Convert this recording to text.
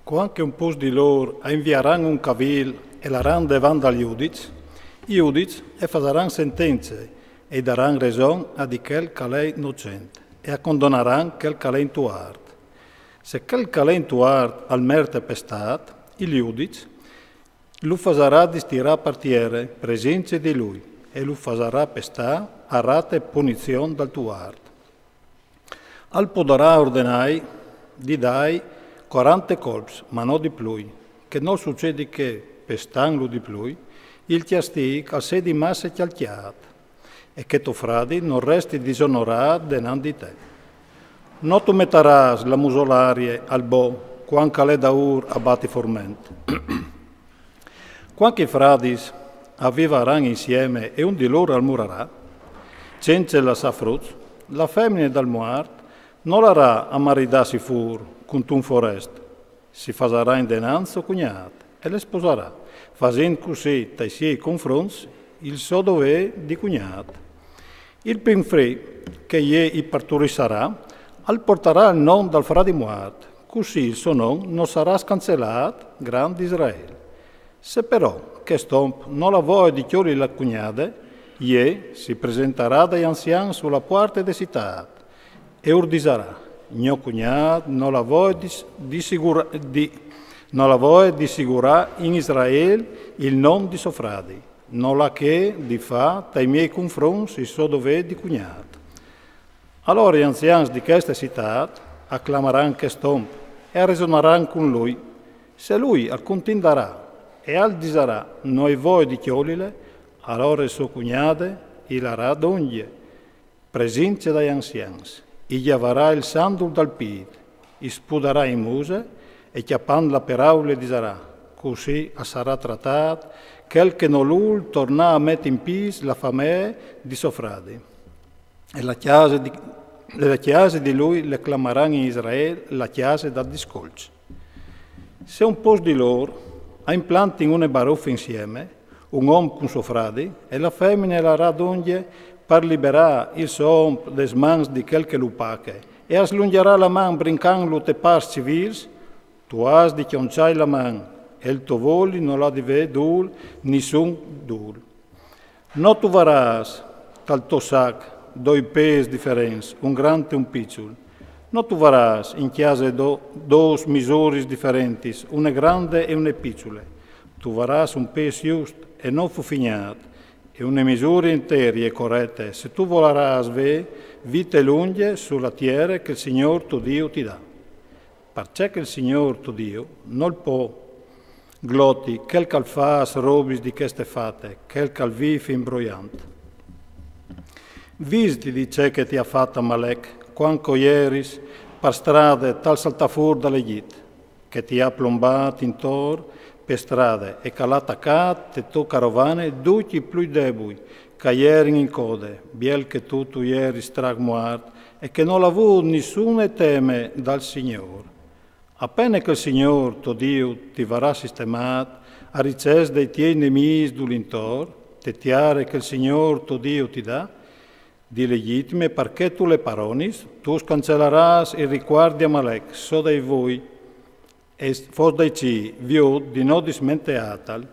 Quando un pus di loro invieranno un cavil e l'aran davanti agli giudici e faranno sentenze e daranno ragione a di quel che è innocente e condanneranno quel che è intuart. Se quel che è intuart al merte pestat, il giudice lo farà distirare partiere presenza di lui e lo farà pestare a rate punizione dal tuart. Al potrà ordinare di dai 40 colpi, ma non di più, che non succede che, pestando di più, il tiastic al sé di massa chialchiato, e che tuo fradi non resti disonorato denanti di te. Non tu metteras la musolarie al bo, quando l'è da abbatti formente. Quando i fradis avviveranno insieme e un di loro almurerà, senza la sa frutto, la femmina dal muart non l'arà a maridarsi fur con un forest, si farà in denanza cugnato e le sposerà, facendo così dai suoi confronti il suo dovere di cugnato. Il pinfrè che gli partorisarà, al porterà il nome dal frate muerto, così il suo nome non sarà scancellato, grande Israele. Se però che stomp non la vuole di chiori la cugnade, gli si presenterà dagli anziani sulla porta di città e ordisarà. Mio cugnato non la vuole di sicurare in Israele il nome di suo frate, non la che di fa dai miei confronti il suo dovere di cugnato. Allora gli anziani di questa città acclameranno quest'uomo e ragioneranno con lui. Se lui al contenderà e al disarà noi voi di chiolile, allora il suo cugnato il arà d'ogni, presenza dagli anziani. Gli avrà il sandalo dal piede, spuderà in muse e chiappando la paraula dirà, così sarà trattato quel che non lui torna a mettere in piedi la famiglia di suo frate. E la chiesa di lui le clameranno in Israele la chiesa da discolci. Se un po' di loro ha implanti in una baruffa insieme, un uomo con suo frate, e la femmina la radoglie per liberare il suo des mans di quel che lo pache, e slungherà la man brincando te pars civils, tu has di chionciare la man, e il tuo voli non la deve dur, nessun dur. Non tu varás tal tuo sac, due pesi differenze, un grande e un piccolo. Non tu varás in chiesa due misure differenti, una grande e una piccola. Tu varás un peso giusto e non fuffignato, e una misura intera e corretta, se tu voleras vite lunghe sulla terra che il Signore tuo Dio ti dà. Perché che il Signore tuo Dio non può glotti quel che fa robis di queste fatte, quel che vive imbrogliante. Visiti di ciò che ti ha fatto Amalek, quando ieris per strade tal saltafur dall'Egitto, che ti ha plombato intorno per strade e che l'ha attaccato e tu carovane tutti più deboli, che ieri in code, biel che tu ieri stragmuart e che non avuto nessuno teme dal Signore. Appena che il Signore, tuo Dio, ti verrà sistemato, a ricevere dei tuoi nemici dall'intorno, te tiare che il Signore, tuo Dio, ti dà, di legittime perché tu le paronis, tu scancelleras il riguardo di Amalek, so dai voi, e fos dai ci, vio di non dismenteatal,